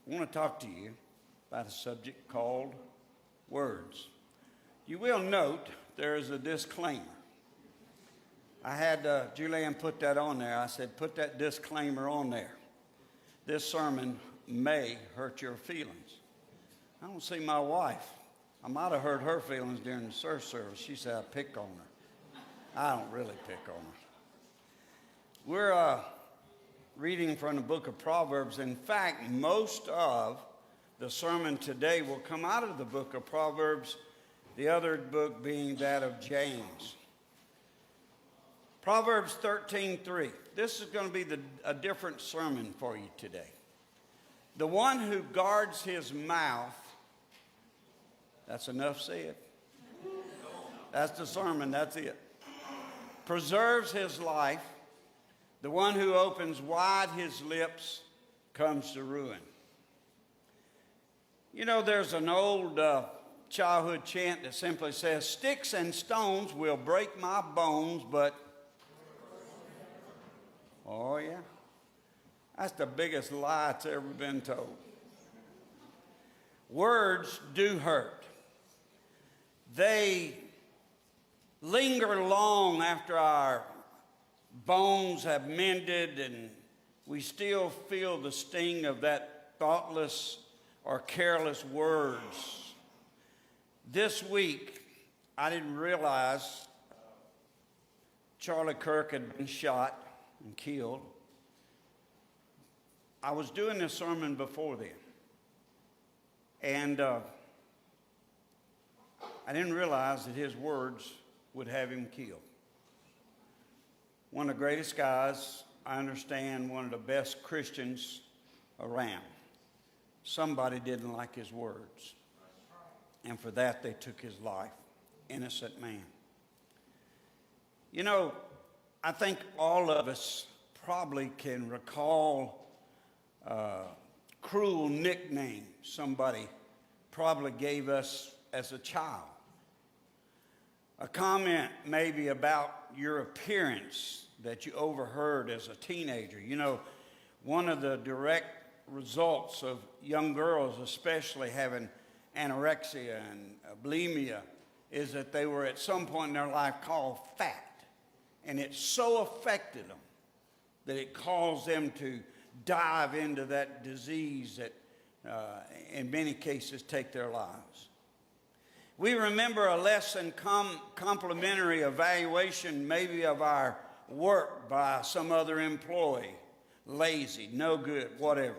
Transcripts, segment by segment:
I want to talk to you about a subject called words. You will note there is a disclaimer. I had Julianne put that on there. I said, put that disclaimer on there. This sermon may hurt your feelings. I don't see my wife. I might have hurt her feelings during the church service. She said I pick on her. I don't really pick on her. We're reading from the book of Proverbs. In fact, most of the sermon today will come out of the book of Proverbs, the other book being that of James. Proverbs 13:3. This is going to be a different sermon for you today. The one who guards his mouth, that's enough said. That's the sermon, that's it. Preserves his life. The one who opens wide his lips comes to ruin. You know, there's an old childhood chant that simply says, sticks and stones will break my bones, but... Oh, yeah. That's the biggest lie that's ever been told. Words do hurt. They linger long after our bones have mended and we still feel the sting of that thoughtless or careless words. This week, I didn't realize Charlie Kirk had been shot and killed. I was doing this sermon before then, and I didn't realize that his words would have him killed. One of the greatest guys, I understand, one of the best Christians around. Somebody didn't like his words, and for that they took his life. Innocent man. You know, I think all of us probably can recall cruel nickname somebody probably gave us as a child. A comment maybe about your appearance that you overheard as a teenager. You know, one of the direct results of young girls especially having anorexia and bulimia is that they were at some point in their life called fat. And it so affected them that it caused them to dive into that disease that in many cases take their lives. We remember a less than complimentary evaluation maybe of our work by some other employee. Lazy, no good, whatever.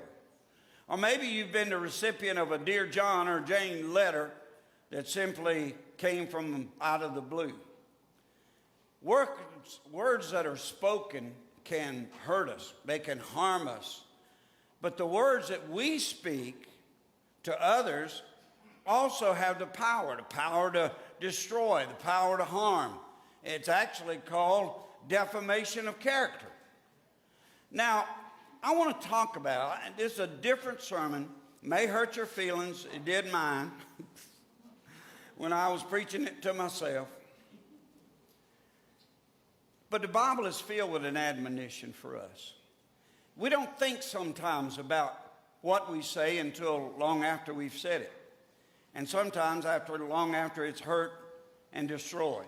Or maybe you've been the recipient of a Dear John or Jane letter that simply came from out of the blue. Words that are spoken can hurt us. They can harm us. But the words that we speak to others also have the power to destroy, the power to harm. It's actually called defamation of character. Now, I want to talk about, and this is a different sermon, may hurt your feelings, it did mine, when I was preaching it to myself. But the Bible is filled with an admonition for us. We don't think sometimes about what we say until long after we've said it. And sometimes long after it's hurt and destroyed.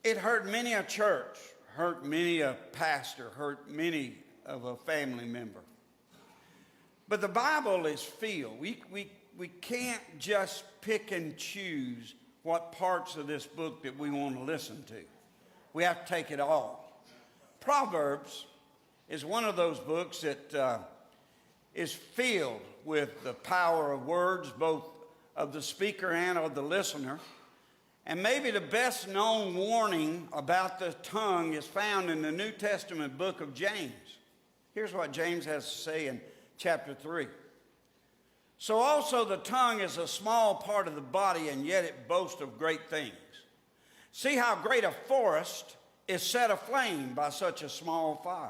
It hurt many a church, hurt many a pastor, hurt many of a family member. But the Bible is filled. We can't just pick and choose what parts of this book that we want to listen to. We have to take it all. Proverbs is one of those books that is filled with the power of words, both of the speaker and of the listener. And maybe the best known warning about the tongue is found in the New Testament book of James. Here's what James has to say in chapter 3. So also the tongue is a small part of the body, and yet it boasts of great things. See how great a forest is set aflame by such a small fire.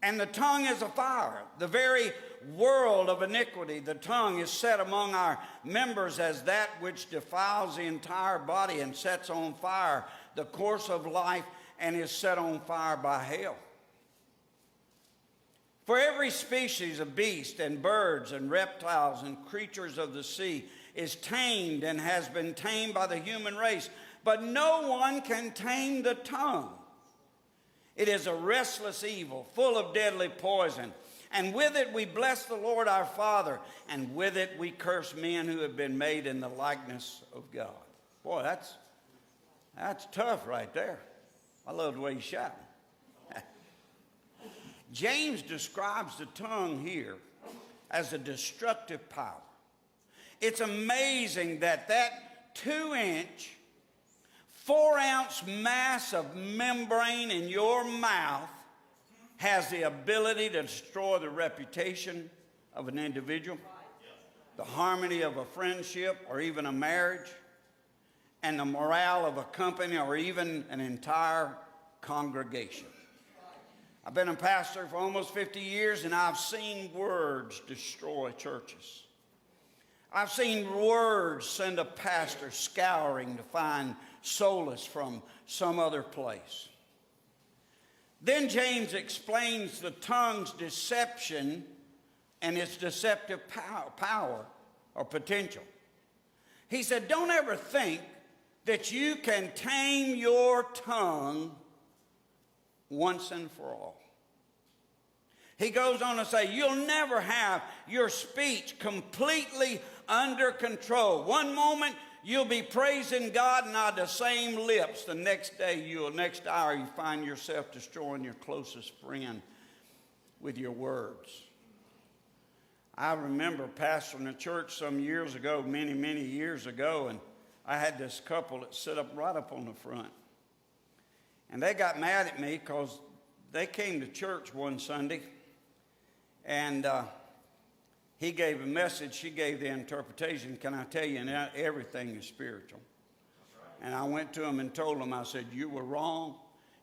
And the tongue is a fire, the very world of iniquity. The tongue is set among our members as that which defiles the entire body and sets on fire the course of life and is set on fire by hell. For every species of beast and birds and reptiles and creatures of the sea is tamed and has been tamed by the human race, but no one can tame the tongue. It is a restless evil, full of deadly poison. And with it we bless the Lord our Father, and with it we curse men who have been made in the likeness of God. Boy, that's tough right there. I love the way he's shouting. James describes the tongue here as a destructive power. It's amazing that 2-inch, 4-ounce mass of membrane in your mouth has the ability to destroy the reputation of an individual, the harmony of a friendship or even a marriage, and the morale of a company or even an entire congregation. I've been a pastor for almost 50 years, and I've seen words destroy churches. I've seen words send a pastor scouring to find solace from some other place. Then James explains the tongue's deception and its deceptive power or potential. He said, don't ever think that you can tame your tongue once and for all. He goes on to say, you'll never have your speech completely under control. One moment you'll be praising God and on the same lips. The next hour you find yourself destroying your closest friend with your words. I remember pastoring a church some years ago, many, many years ago, and I had this couple that sit up right up on the front. And they got mad at me because they came to church one Sunday, and he gave a message, she gave the interpretation. Can I tell you, now everything is spiritual. And I went to him and told him, I said, you were wrong,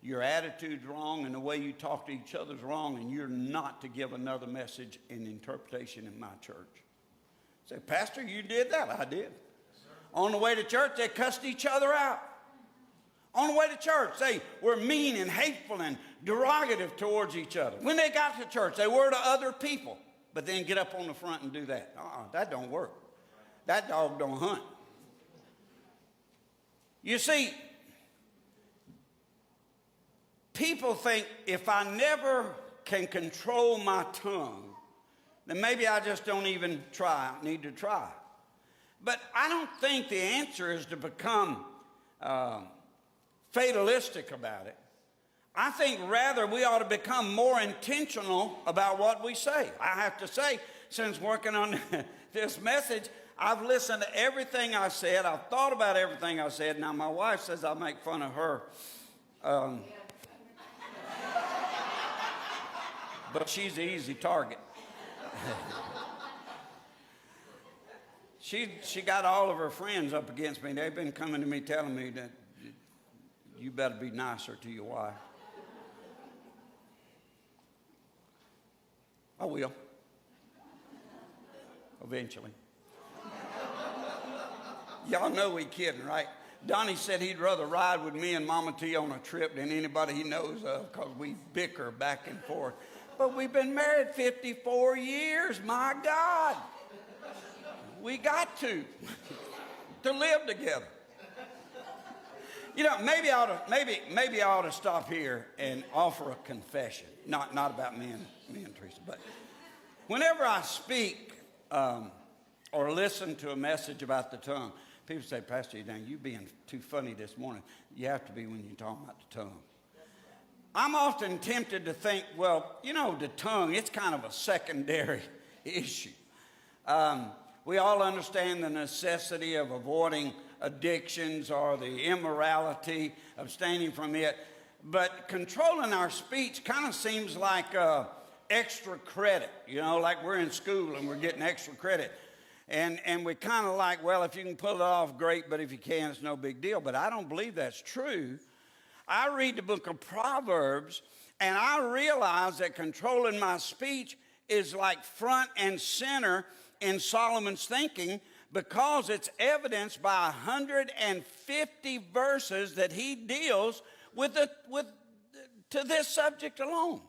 your attitude's wrong, and the way you talk to each other's wrong, and you're not to give another message in interpretation in my church. I said, Pastor, you did that? I did. On the way to church, they cussed each other out. On the way to church, they were mean and hateful and derogative towards each other. When they got to church, they were to other people. But then get up on the front and do that. That don't work. That dog don't hunt. You see, people think if I never can control my tongue, then maybe I just don't even need to try. But I don't think the answer is to become fatalistic about it. I think rather we ought to become more intentional about what we say. I have to say, since working on this message, I've listened to everything I said. I've thought about everything I said. Now, my wife says I make fun of her. But she's an easy target. She got all of her friends up against me. They've been coming to me telling me that you better be nicer to your wife. I will. Eventually. Y'all know we kidding, right? Donnie said he'd rather ride with me and Mama T on a trip than anybody he knows of because we bicker back and forth. But we've been married 54 years, my God. We got to live together. You know, maybe I ought to stop here and offer a confession. Not about me and Teresa, but whenever I speak or listen to a message about the tongue, people say, Pastor, you being too funny this morning. You have to be when you're talking about the tongue. I'm often tempted to think, well, the tongue, it's kind of a secondary issue. We all understand the necessity of avoiding addictions or the immorality, abstaining from it. But controlling our speech kind of seems like extra credit, like we're in school and we're getting extra credit. And we kind of like, well, if you can pull it off, great, but if you can't, it's no big deal. But I don't believe that's true. I read the book of Proverbs, and I realize that controlling my speech is like front and center in Solomon's thinking because it's evidenced by 150 verses that he deals with to this subject alone.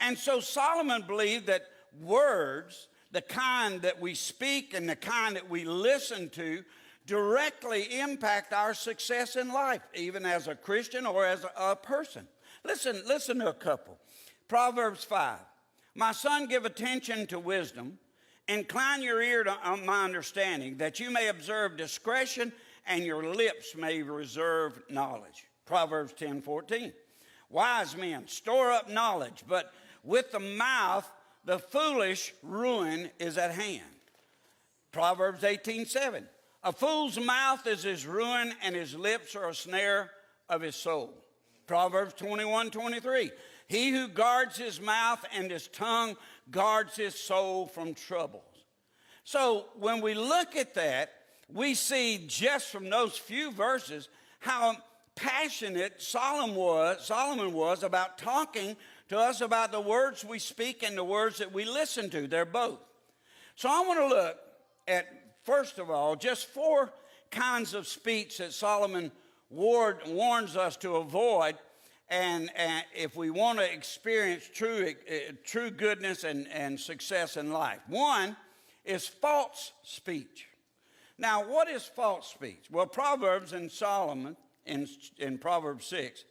And so Solomon believed that words, the kind that we speak and the kind that we listen to, directly impact our success in life, even as a Christian or as a person. Listen to a couple. Proverbs 5. My son, give attention to wisdom. Incline your ear to my understanding, that you may observe discretion and your lips may reserve knowledge. Proverbs 10:14. Wise men store up knowledge, but with the mouth the foolish ruin is at hand. Proverbs 18:7. A fool's mouth is his ruin, and his lips are a snare of his soul. Proverbs 21:23. He who guards his mouth and his tongue guards his soul from troubles. So when we look at that, we see just from those few verses how passionate Solomon was about talking to us about the words we speak and the words that we listen to. They're both. So I want to look at, first of all, just 4 kinds of speech that Solomon warns us to avoid, and if we want to experience true goodness and success in life. One is false speech. Now, what is false speech? Well, Proverbs and Solomon in Proverbs 6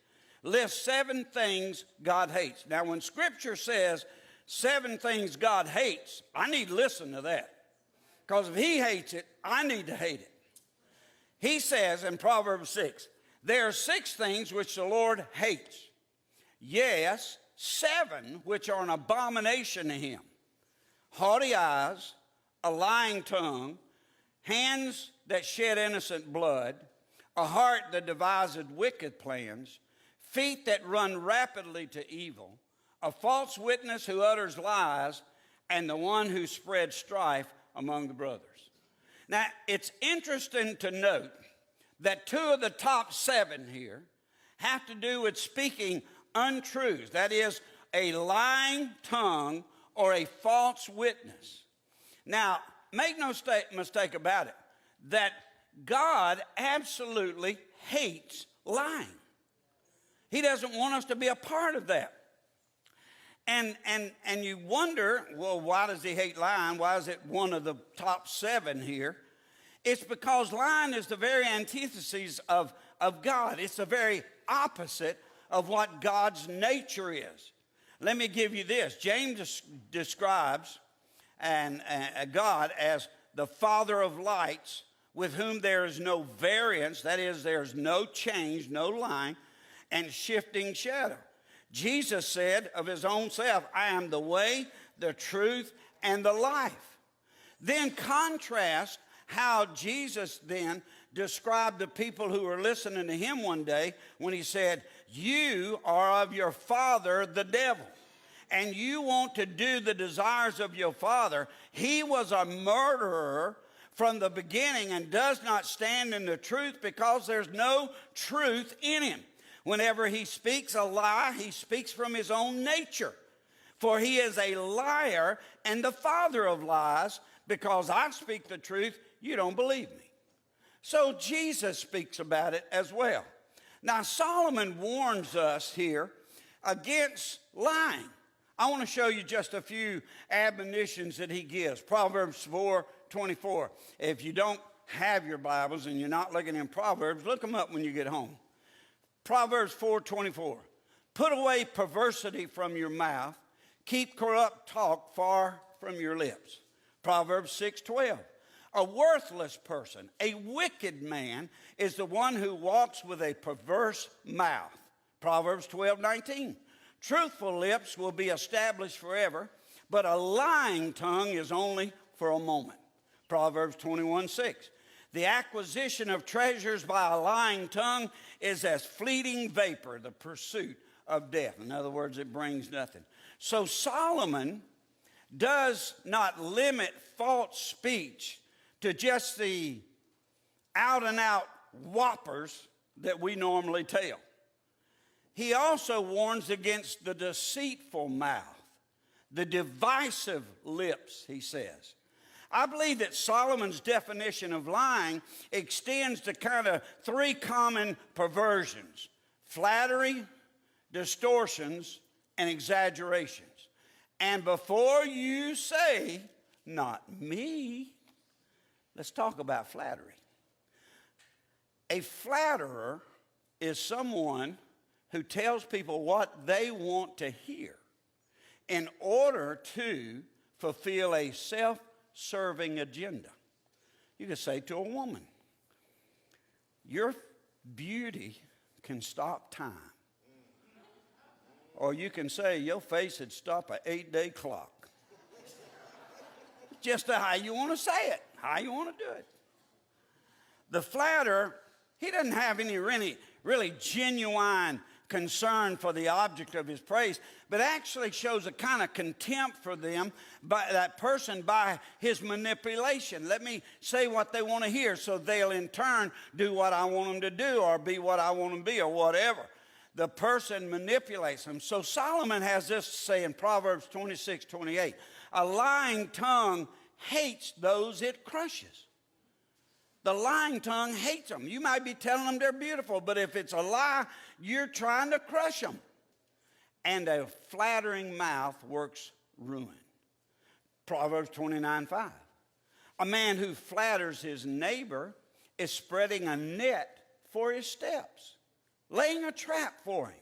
lists 7 things God hates. Now, when Scripture says 7 things God hates, I need to listen to that. Because if he hates it, I need to hate it. He says in Proverbs 6, there are 6 things which the Lord hates. Yes, 7 which are an abomination to him. Haughty eyes, a lying tongue, hands that shed innocent blood, a heart that devises wicked plans, feet that run rapidly to evil, a false witness who utters lies, and the one who spreads strife among the brothers. Now, it's interesting to note that 2 of the top 7 here have to do with speaking untruths. That is, a lying tongue or a false witness. Now, make no mistake about it, that God absolutely hates lying. He doesn't want us to be a part of that. And you wonder, well, why does he hate lying? Why is it one of the top 7 here? It's because lying is the very antithesis of God. It's the very opposite of what God's nature is. Let me give you this. James describes God as the Father of lights, with whom there is no variance, that is, there's no change, no line, and shifting shadow. Jesus said of his own self, I am the way, the truth, and the life. Then contrast how Jesus then described the people who were listening to him one day when he said, you are of your father, the devil, and you want to do the desires of your father. He was a murderer from the beginning and does not stand in the truth because there's no truth in him. Whenever he speaks a lie, he speaks from his own nature. For he is a liar and the father of lies. Because I speak the truth, you don't believe me. So Jesus speaks about it as well. Now, Solomon warns us here against lying. I want to show you just a few admonitions that he gives. Proverbs 4:24. If you don't have your Bibles and you're not looking in Proverbs, look them up when you get home. Proverbs 4:24. Put away perversity from your mouth. Keep corrupt talk far from your lips. Proverbs 6:12. A worthless person, a wicked man, is the one who walks with a perverse mouth. Proverbs 12:19. Truthful lips will be established forever, but a lying tongue is only for a moment. Proverbs 21:6. The acquisition of treasures by a lying tongue is as fleeting vapor, the pursuit of death. In other words, it brings nothing. So Solomon does not limit false speech to just the out-and-out whoppers that we normally tell. He also warns against the deceitful mouth, the divisive lips, he says. I believe that Solomon's definition of lying extends to kind of 3 common perversions: flattery, distortions, and exaggerations. And before you say, not me, let's talk about flattery. A flatterer is someone who tells people what they want to hear in order to fulfill a self-serving agenda. You can say to a woman, your beauty can stop time. Or you can say, your face would stop an 8-day clock. Just how you want to say it, how you want to do it. The flatterer, he doesn't have any really genuine concern for the object of his praise, but actually shows a kind of contempt for them, by that person, by his manipulation. Let me say what they want to hear, so they'll in turn do what I want them to do, or be what I want them to be, or whatever. The person manipulates them. So Solomon has this to say in Proverbs 26:28. A lying tongue hates those it crushes. The lying tongue hates them. You might be telling them they're beautiful, but if it's a lie, you're trying to crush them. And a flattering mouth works ruin. Proverbs 29:5. A man who flatters his neighbor is spreading a net for his steps, laying a trap for him.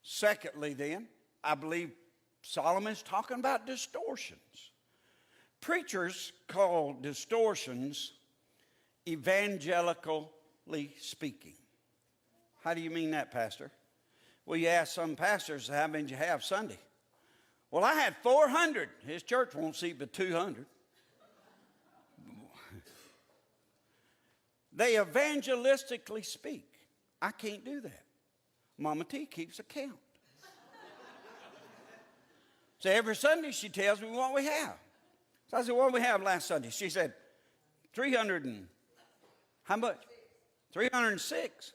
Secondly, then, I believe Solomon's talking about distortions. Preachers call distortions evangelically speaking. How do you mean that, Pastor? Well, you ask some pastors, how many did you have Sunday? Well, I had 400. His church won't seat but 200. They evangelistically speak. I can't do that. Mama T keeps a count. So every Sunday she tells me what we have. So I said, what did we have last Sunday? She said, 300 and, how much? 306.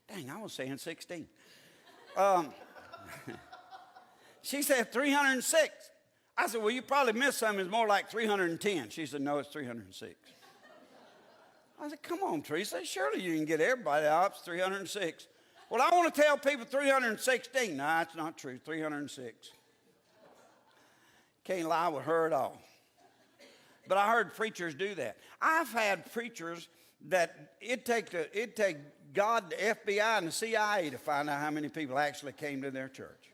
Dang, I was saying 16. She said 306. I said, well, you probably missed something. It's more like 310. She said, no, it's 306. I said, come on, Teresa. Surely you can get everybody out. It's 306. Well, I want to tell people 316. No, that's not true. 306. Can't lie with her at all. But I heard preachers do that. I've had preachers that it'd take God, the FBI, and the CIA to find out how many people actually came to their church.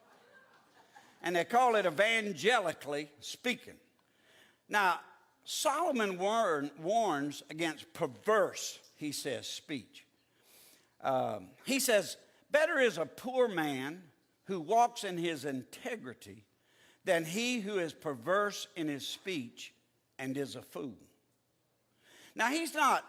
And they call it evangelically speaking. Now, Solomon warns against perverse, he says, speech. He says, better is a poor man who walks in his integrity than he who is perverse in his speech and is a fool. Now, he's not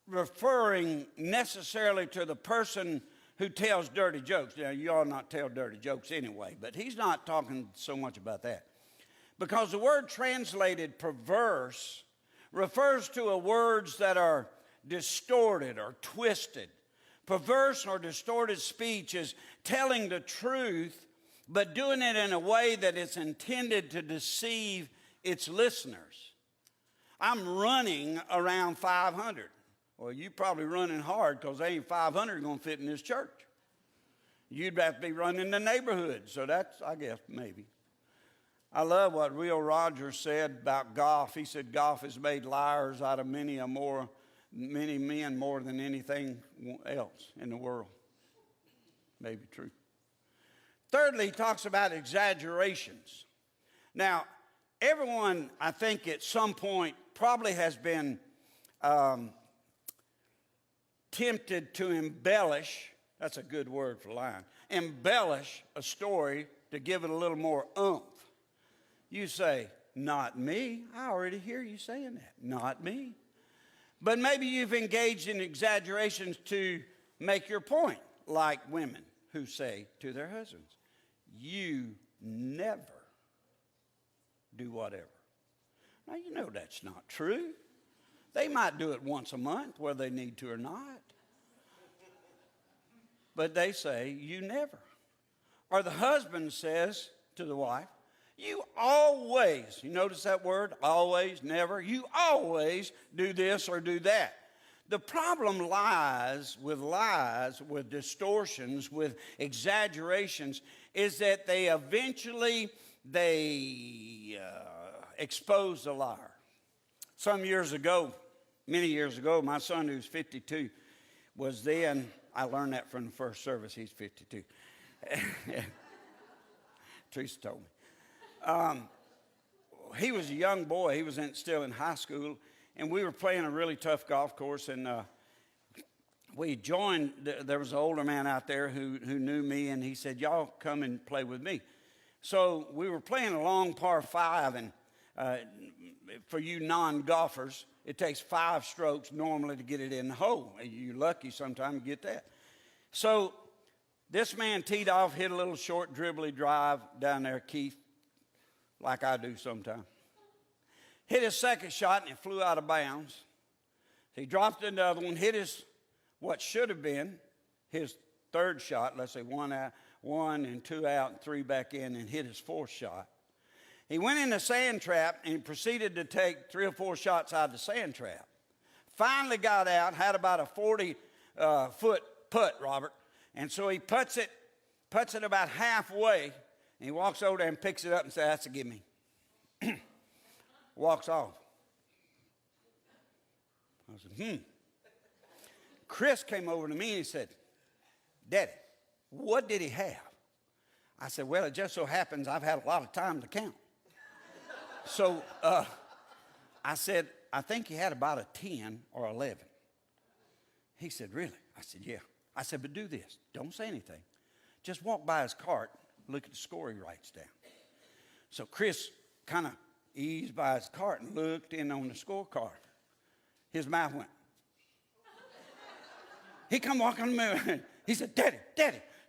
referring necessarily to the person who tells dirty jokes. Now, you ought not tell dirty jokes anyway, but he's not talking so much about that. Because the word translated perverse refers to words that are distorted or twisted. Perverse or distorted speech is telling the truth, but doing it in a way that it's intended to deceive its listeners. I'm running around 500. Well, you're probably running hard because there ain't 500 going to fit in this church. You'd have to be running the neighborhood. So that's, I guess, maybe. I love what Will Rogers said about golf. He said golf has made liars out of many men more than anything else in the world. Maybe true. Thirdly, he talks about exaggerations. Now, everyone, I think, at some point probably has been tempted to embellish, that's a good word for lying, embellish a story to give it a little more oomph. You say, not me. I already hear you saying that. Not me. But maybe you've engaged in exaggerations to make your point, like women who say to their husbands, you never do whatever. Now, you know that's not true. They might do it once a month, whether they need to or not. But they say, you never. Or the husband says to the wife, you always, you notice that word, always, never, you always do this or do that. The problem lies, with distortions, with exaggerations, is that they eventually they expose the liar. Some years ago, many years ago, my son, who's 52, was then, I learned that from the first service, he's 52. Teresa told me. He was a young boy. He was still in high school, and we were playing a really tough golf course, and we joined. There was an older man out there who knew me, and he said, y'all come and play with me. So we were playing a long par 5, and for you non-golfers, it takes 5 strokes normally to get it in the hole. You're lucky sometimes to get that. So this man teed off, hit a little short dribbly drive down there, Keith, like I do sometimes. Hit his second shot, and it flew out of bounds. He dropped another one, hit what should have been his third shot, let's say 1 and 2 out and 3 back in, and hit his 4th shot. He went in the sand trap, and he proceeded to take 3 or 4 shots out of the sand trap. Finally got out, had about a 40-foot putt, Robert. And so he puts it about halfway, and he walks over there and picks it up and says, that's a gimme. Walks off. I said, Chris came over to me and he said, Daddy, what did he have? I said, well, it just so happens I've had a lot of time to count. So I said, I think he had about a 10 or 11. He said, really? I said, yeah. I said, but do this. Don't say anything. Just walk by his cart, look at the score he writes down. So Chris kind of eased by his cart and looked in on the scorecard. His mouth went. He come walking on the mirror. He said, Daddy,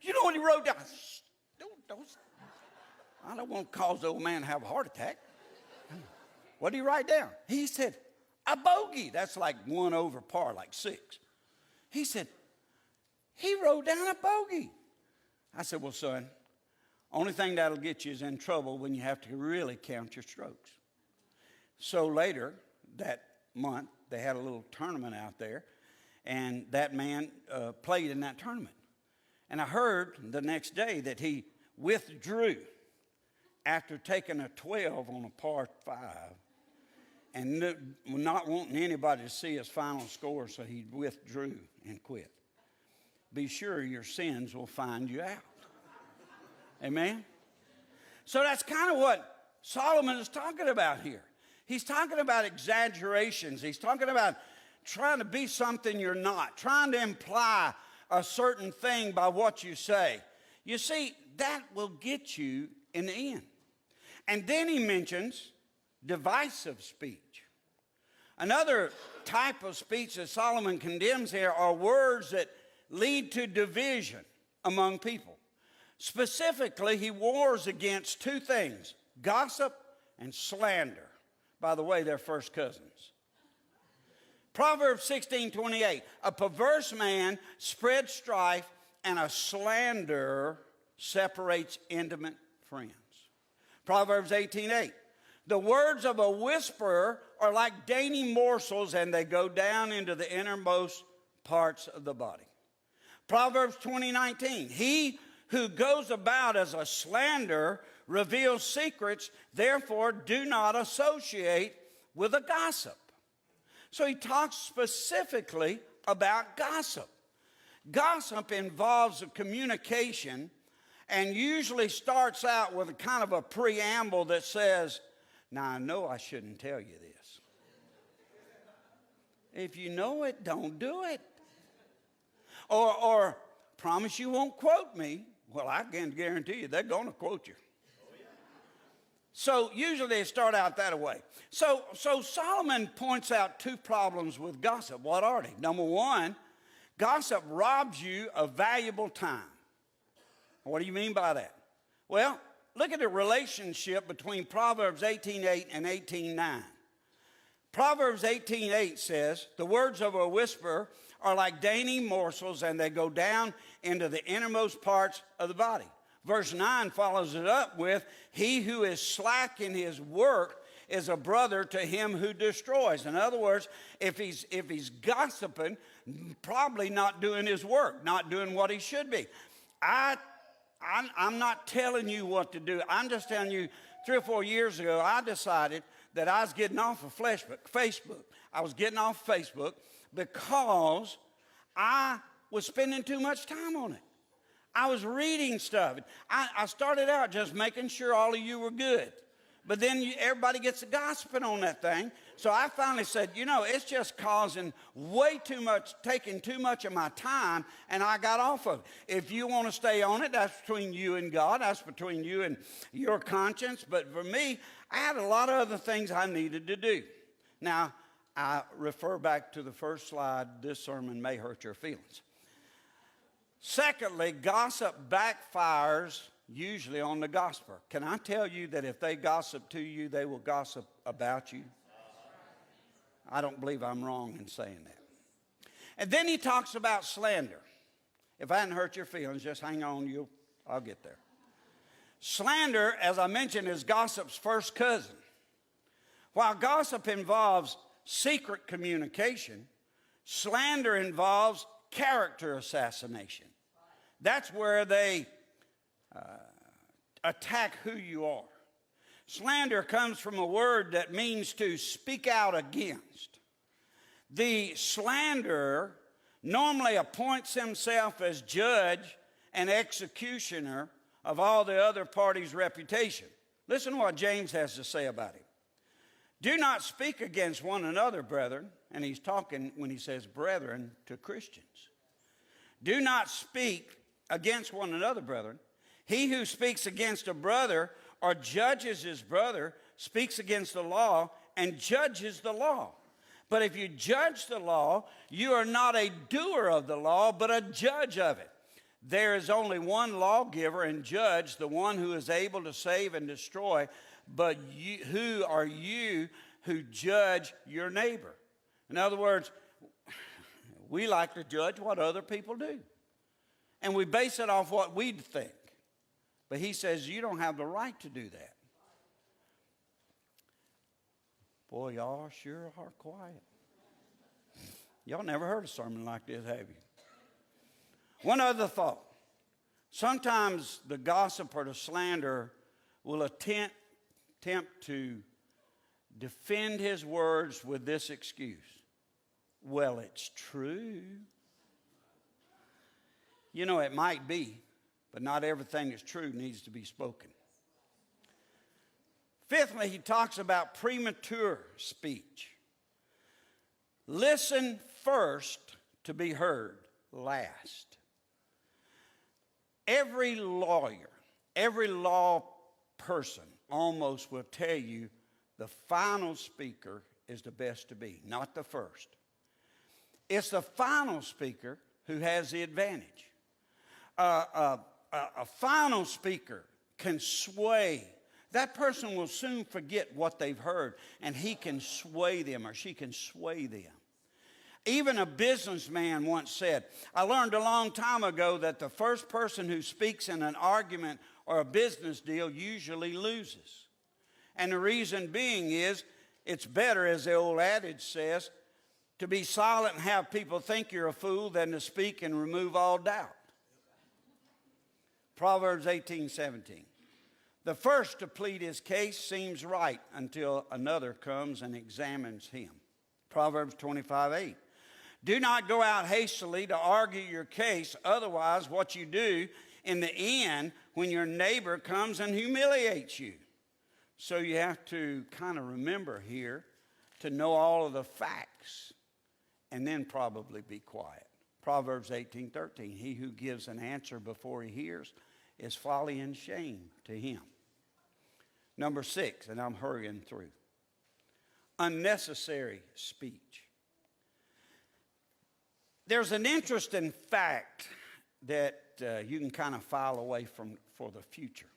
you know what he wrote down? I don't want to cause the old man to have a heart attack. What did he write down? He said, a bogey. That's like 1 over par, like 6. He said, he wrote down a bogey. I said, well, son, only thing that'll get you is in trouble when you have to really count your strokes. So later that month, they had a little tournament out there, and that man played in that tournament. And I heard the next day that he withdrew after taking a 12 on a par 5 and not wanting anybody to see his final score, so he withdrew and quit. Be sure your sins will find you out. Amen? So that's kind of what Solomon is talking about here. He's talking about exaggerations. He's talking about trying to be something you're not, trying to imply a certain thing by what you say. You see, that will get you in the end. And then he mentions divisive speech. Another type of speech that Solomon condemns here are words that lead to division among people. Specifically, he wars against 2 things, gossip and slander. By the way, they're first cousins. Proverbs 16:28, a perverse man spreads strife, and a slanderer separates intimate friends. Proverbs 18:8, the words of a whisperer are like dainty morsels, and they go down into the innermost parts of the body. Proverbs 20:19, he who goes about as a slanderer reveals secrets, therefore do not associate with a gossip. So he talks specifically about gossip. Gossip involves a communication and usually starts out with a kind of a preamble that says, now I know I shouldn't tell you this. If you know it, don't do it. Or promise you won't quote me. Well, I can guarantee you they're going to quote you. So usually they start out that way. So Solomon points out 2 problems with gossip. What are they? Number 1, gossip robs you of valuable time. What do you mean by that? Well, look at the relationship between Proverbs 18:8 and 18:9. Proverbs 18:8 says, the words of a whisperer are like dainty morsels, and they go down into the innermost parts of the body. Verse 9 follows it up with, he who is slack in his work is a brother to him who destroys. In other words, if he's gossiping, probably not doing his work, not doing what he should be. I I'm not telling you what to do. I'm just telling you, 3 or 4 years ago, I decided that I was getting off of Facebook. I was getting off Facebook because I was spending too much time on it. I was reading stuff. I started out just making sure all of you were good. But then everybody gets gossiping on that thing. So I finally said, it's just causing way too much, taking too much of my time, and I got off of it. If you want to stay on it, that's between you and God. That's between you and your conscience. But for me, I had a lot of other things I needed to do. Now, I refer back to the first slide. This sermon may hurt your feelings. Secondly, gossip backfires usually on the gossiper. Can I tell you that if they gossip to you, they will gossip about you? I don't believe I'm wrong in saying that. And then he talks about slander. If I hadn't hurt your feelings, just hang on, I'll get there. Slander, as I mentioned, is gossip's first cousin. While gossip involves secret communication, slander involves character assassination. That's where they attack who you are. Slander comes from a word that means to speak out against. The slanderer normally appoints himself as judge and executioner of all the other party's reputation. Listen to what James has to say about him. Do not speak against one another, brethren. And he's talking, when he says brethren, to Christians. Do not speak against one another, brethren. He who speaks against a brother or judges his brother speaks against the law and judges the law. But if you judge the law, you are not a doer of the law, but a judge of it. There is only one lawgiver and judge, the one who is able to save and destroy. But who are you who judge your neighbor? In other words, we like to judge what other people do. And we base it off what we think. But he says you don't have the right to do that. Boy, y'all sure are quiet. Y'all never heard a sermon like this, have you? One other thought. Sometimes the gossip or the slander will attempt to defend his words with this excuse. Well, it's true. It might be, but not everything that's true needs to be spoken. Fifthly, he talks about premature speech. Listen first to be heard last. Every lawyer, every law person almost will tell you the final speaker is the best to be, not the first. It's the final speaker who has the advantage. A final speaker can sway. That person will soon forget what they've heard, and he can sway them or she can sway them. Even a businessman once said, I learned a long time ago that the first person who speaks in an argument or a business deal usually loses. And the reason being is, it's better, as the old adage says, to be silent and have people think you're a fool than to speak and remove all doubt. Proverbs 18:17. The first to plead his case seems right until another comes and examines him. Proverbs 25:8. Do not go out hastily to argue your case, otherwise what you do in the end when your neighbor comes and humiliates you. So you have to kind of remember here to know all of the facts and then probably be quiet. Proverbs 18:13. He who gives an answer before he hears is folly and shame to him. Number 6, and I'm hurrying through. Unnecessary speech. There's an interesting fact that you can kind of file away from for the future.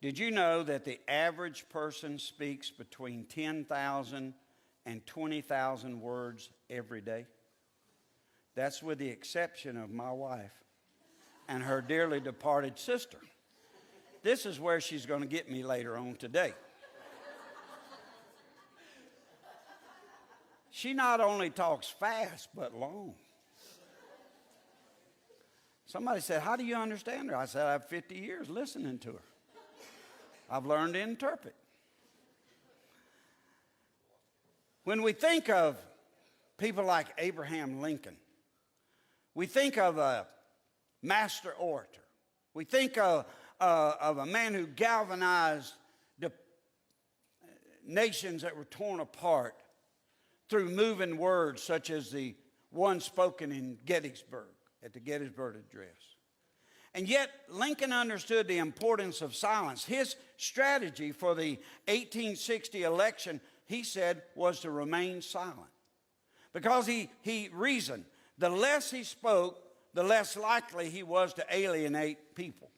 Did you know that the average person speaks between 10,000 and 20,000 words every day? That's with the exception of my wife and her dearly departed sister. This is where she's going to get me later on today. She not only talks fast, but long. Somebody said, how do you understand her? I said, I have 50 years listening to her. I've learned to interpret. When we think of people like Abraham Lincoln, we think of a master orator. We think of a man who galvanized the nations that were torn apart through moving words such as the one spoken in Gettysburg, at the Gettysburg Address. And yet, Lincoln understood the importance of silence. His strategy for the 1860 election, he said, was to remain silent. Because he reasoned, the less he spoke, the less likely he was to alienate people.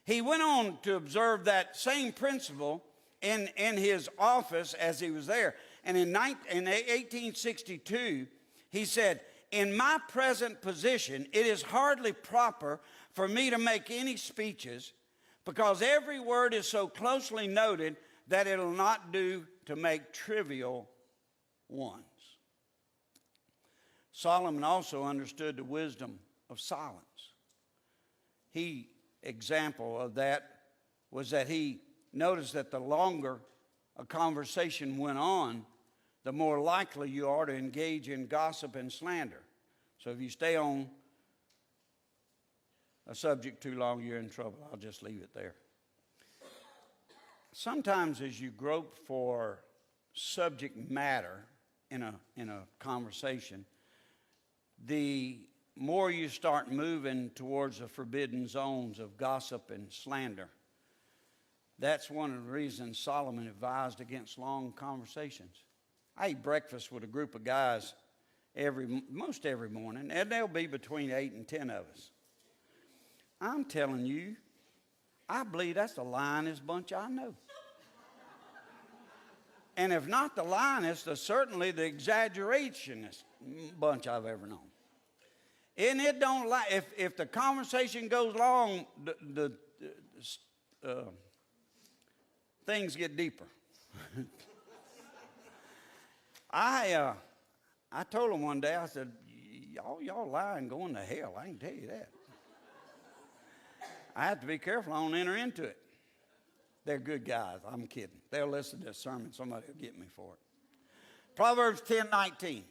He went on to observe that same principle in his office as he was there. And in 1862, he said, in my present position, it is hardly proper for me to make any speeches because every word is so closely noted that it'll not do to make trivial ones. Solomon also understood the wisdom of silence. Example of that was that he noticed that the longer a conversation went on, the more likely you are to engage in gossip and slander. So if you stay on a subject too long, you're in trouble. I'll just leave it there. Sometimes as you grope for subject matter in a conversation, the more you start moving towards the forbidden zones of gossip and slander. That's one of the reasons Solomon advised against long conversations. I eat breakfast with a group of guys most every morning, and there'll be between 8 and 10 of us. I'm telling you, I believe that's the lyingest bunch I know. And if not the lyingest, certainly the exaggerationist bunch I've ever known. And it don't lie. If the conversation goes long, the things get deeper. I told him one day, I said, y'all lie and going to hell. I can tell you that. I have to be careful I don't enter into it. They're good guys. I'm kidding. They'll listen to this sermon. Somebody will get me for it. Proverbs 10:19.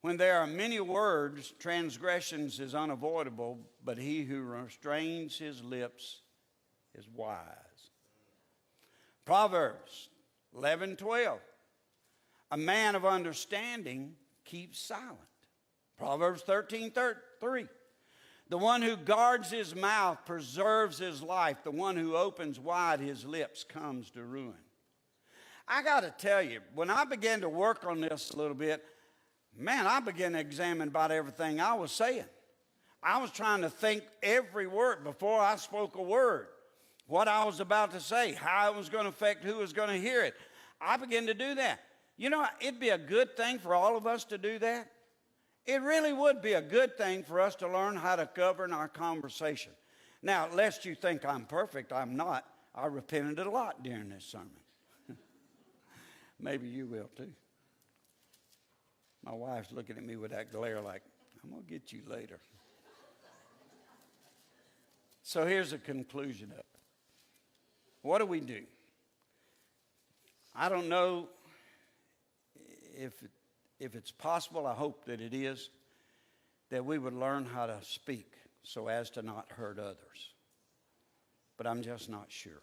When there are many words, transgressions is unavoidable, but he who restrains his lips is wise. Proverbs 11:12. A man of understanding keeps silent. Proverbs 13:3. The one who guards his mouth preserves his life. The one who opens wide his lips comes to ruin. I got to tell you, when I began to work on this a little bit, man, I began to examine about everything I was saying. I was trying to think every word before I spoke a word, what I was about to say, how it was going to affect who was going to hear it. I began to do that. You know, it'd be a good thing for all of us to do that. It really would be a good thing for us to learn how to govern our conversation. Now, lest you think I'm perfect, I'm not. I repented a lot during this sermon. Maybe you will too. My wife's looking at me with that glare like, I'm going to get you later. So here's the conclusion of it. What do we do? I don't know if it's possible. I hope that it is, that we would learn how to speak so as to not hurt others. But I'm just not sure.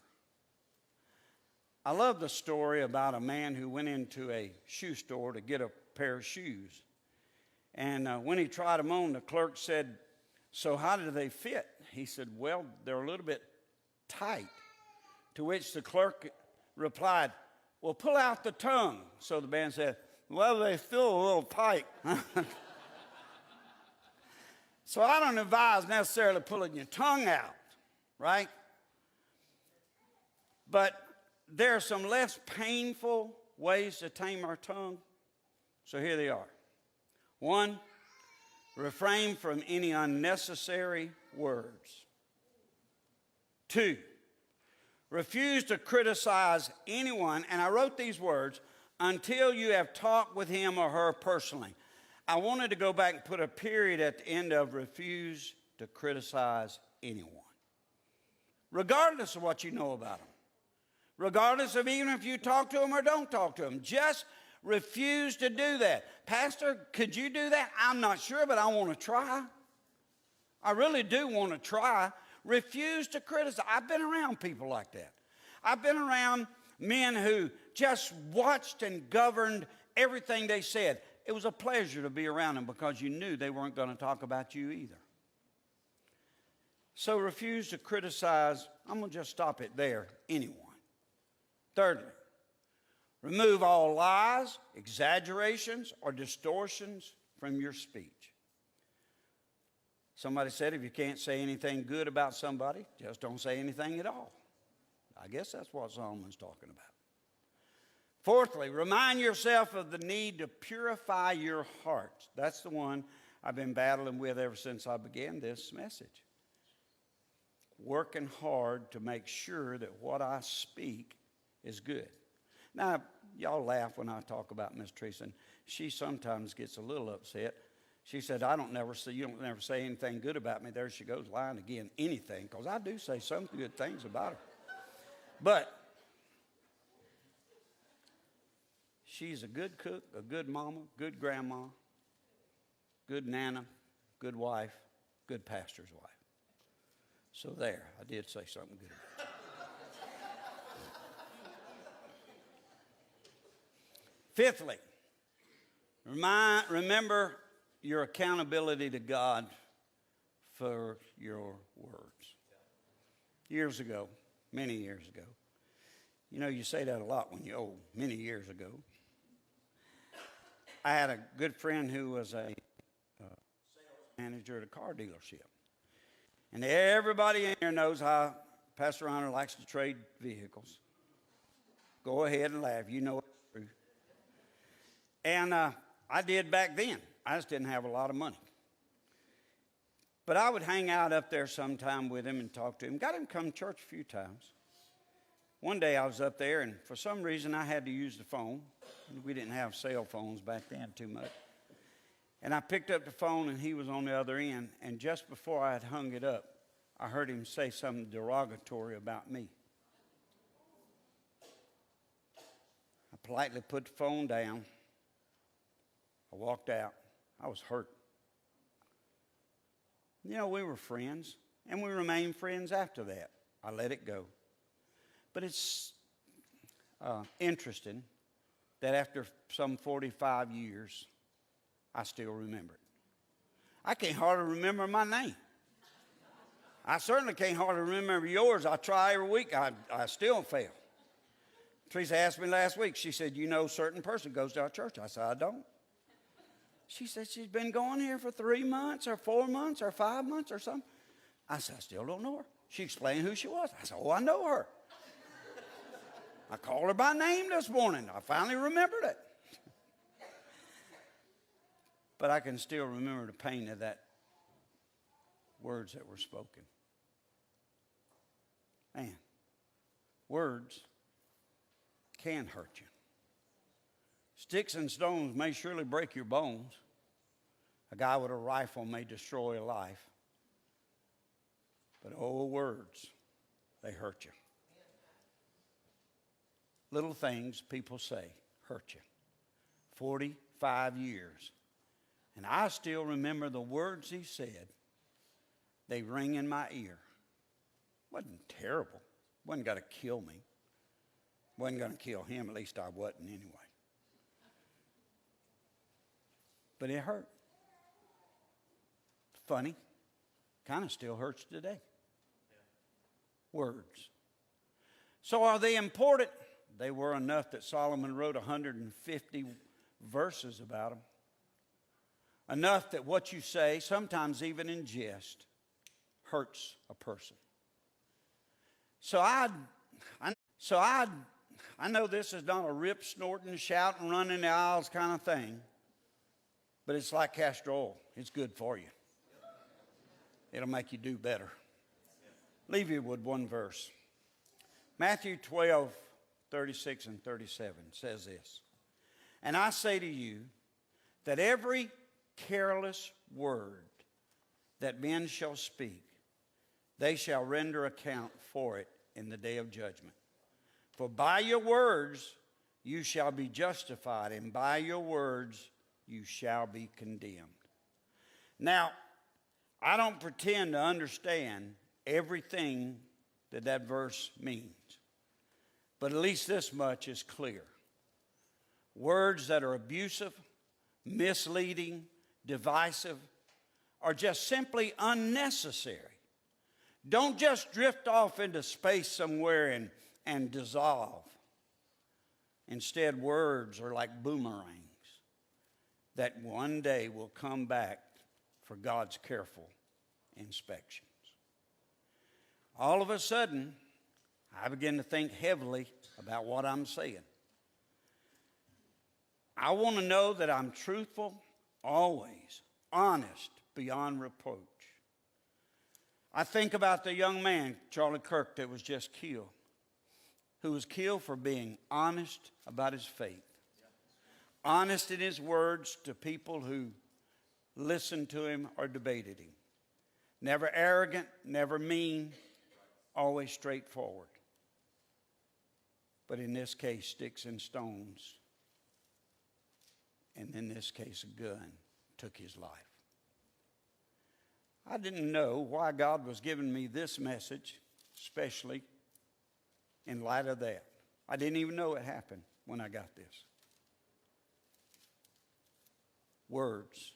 I love the story about a man who went into a shoe store to get a pair of shoes. And when he tried them on, the clerk said, so how do they fit? He said, well, they're a little bit tight. To which the clerk replied, well, pull out the tongue. So the man said, well, they feel a little tight. So I don't advise necessarily pulling your tongue out, right? But there are some less painful ways to tame our tongue. So here they are. 1, refrain from any unnecessary words. 2, refuse to criticize anyone, and I wrote these words, until you have talked with him or her personally. I wanted to go back and put a period at the end of refuse to criticize anyone, regardless of what you know about them. Regardless of even if you talk to them or don't talk to them. Just refuse to do that. Pastor, could you do that? I'm not sure, but I want to try. I really do want to try. Refuse to criticize. I've been around people like that. I've been around men who just watched and governed everything they said. It was a pleasure to be around them because you knew they weren't going to talk about you either. So refuse to criticize. I'm going to just stop it there. Anyone. Thirdly, remove all lies, exaggerations, or distortions from your speech. Somebody said if you can't say anything good about somebody, just don't say anything at all. I guess that's what Solomon's talking about. Fourthly, remind yourself of the need to purify your heart. That's the one I've been battling with ever since I began this message. Working hard to make sure that what I speak is good. Now, y'all laugh when I talk about Miss Teresa, and she sometimes gets a little upset. She said, you don't never say anything good about me. There she goes, lying again, anything, because I do say some good things about her. But she's a good cook, a good mama, good grandma, good nana, good wife, good pastor's wife. So there, I did say something good about her. Fifthly, remember your accountability to God for your words. Years ago, many years ago, you know, you say that a lot when you're old, many years ago. I had a good friend who was a sales manager at a car dealership. And everybody in here knows how Pastor Riner likes to trade vehicles. Go ahead and laugh. You know it's true. And I did back then. I just didn't have a lot of money. But I would hang out up there sometime with him and talk to him. Got him to come to church a few times. One day I was up there, and for some reason I had to use the phone. We didn't have cell phones back then too much. And I picked up the phone, and he was on the other end. And just before I had hung it up, I heard him say something derogatory about me. I politely put the phone down. I walked out. I was hurt. You know, we were friends, and we remained friends after that. I let it go. But it's interesting that after some 45 years, I still remember it. I can't hardly remember my name. I certainly can't hardly remember yours. I try every week. I still fail. Teresa asked me last week. She said, you know, a certain person goes to our church. I said, I don't. She said she's been going here for 3 months or 4 months or 5 months or something. I said, I still don't know her. She explained who she was. I said, oh, I know her. I called her by name this morning. I finally remembered it. But I can still remember the pain of that words that were spoken. Man, words can hurt you. Sticks and stones may surely break your bones. A guy with a rifle may destroy a life. But words, they hurt you. Little things people say hurt you. 45 years. And I still remember the words he said. They ring in my ear. Wasn't terrible. Wasn't going to kill me. Wasn't going to kill him. At least I wasn't anyway. But it hurt. Funny. Kind of still hurts today. Words. So are they important? They were enough that Solomon wrote 150 verses about them. Enough that what you say, sometimes even in jest, hurts a person. So I know this is not a rip, snorting, shouting, running the aisles kind of thing, but it's like castor oil. It's good for you. It'll make you do better. Leave you with one verse. Matthew 12:36 and 37 says this. And I say to you that every careless word that men shall speak, they shall render account for it in the day of judgment. For by your words you shall be justified, and by your words you shall be condemned. Now, I don't pretend to understand everything that verse means, but at least this much is clear. Words that are abusive, misleading, divisive, are just simply unnecessary. Don't just drift off into space somewhere and dissolve. Instead, words are like boomerangs that one day will come back for God's careful inspections. All of a sudden, I begin to think heavily about what I'm saying. I want to know that I'm truthful, always, honest, beyond reproach. I think about the young man, Charlie Kirk, that was just killed, who was killed for being honest about his faith, honest in his words to people who listened to him or debated him. Never arrogant, never mean, always straightforward. But in this case, sticks and stones, and in this case, a gun took his life. I didn't know why God was giving me this message, especially in light of that. I didn't even know it happened when I got this. Words.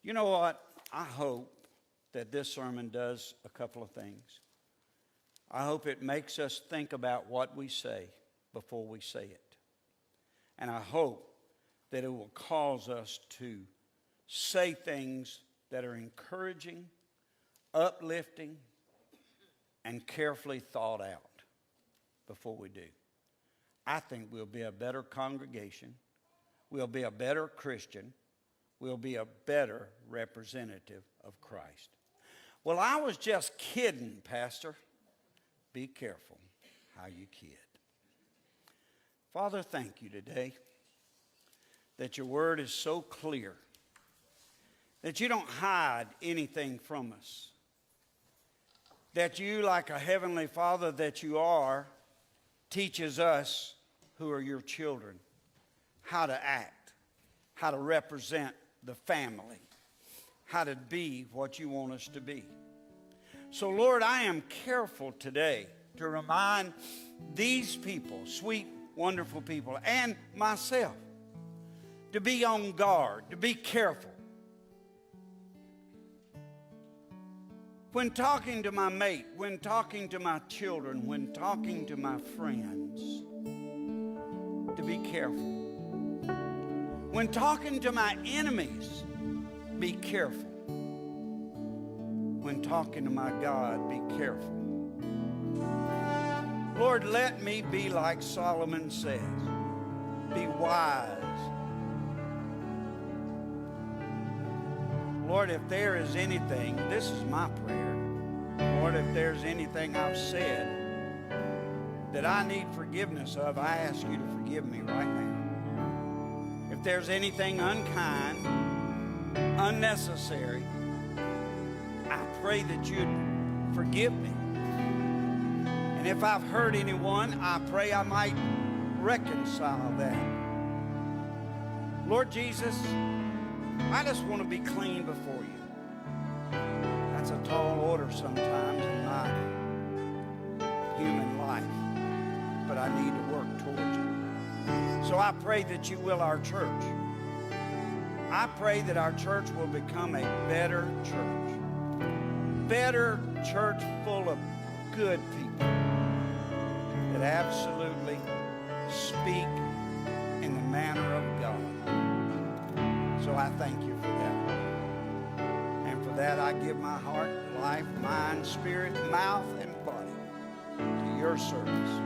You know what? I hope that this sermon does a couple of things. I hope it makes us think about what we say before we say it. And I hope that it will cause us to say things that are encouraging, uplifting, and carefully thought out before we do. I think we'll be a better congregation. We'll be a better Christian. We'll be a better representative of Christ. Well, I was just kidding, Pastor. Be careful how you kid. Father, thank you today that your word is so clear, that you don't hide anything from us, that you, like a heavenly Father that you are, teaches us who are your children how to act, how to represent the family, how to be what you want us to be. So, Lord, I am careful today to remind these people, sweet, wonderful people, and myself, to be on guard, to be careful. When talking to my mate, when talking to my children, when talking to my friends, to be careful. When talking to my enemies, be careful. When talking to my God, be careful. Lord, let me be like Solomon says, be wise. Lord, if there is anything, this is my prayer. Lord, if there's anything I've said that I need forgiveness of, I ask you to forgive me right now. If there's anything unkind, unnecessary, I pray that you'd forgive me. And if I've hurt anyone, I pray I might reconcile that. Lord Jesus, I just want to be clean before you. That's a tall order sometimes in my human life, but I need to work towards it. So I pray that you will our church. I pray that our church will become a better church. Better church full of good people that absolutely speak in the manner of God. So I thank you for that. And for that I give my heart, life, mind, spirit, mouth, and body to your service.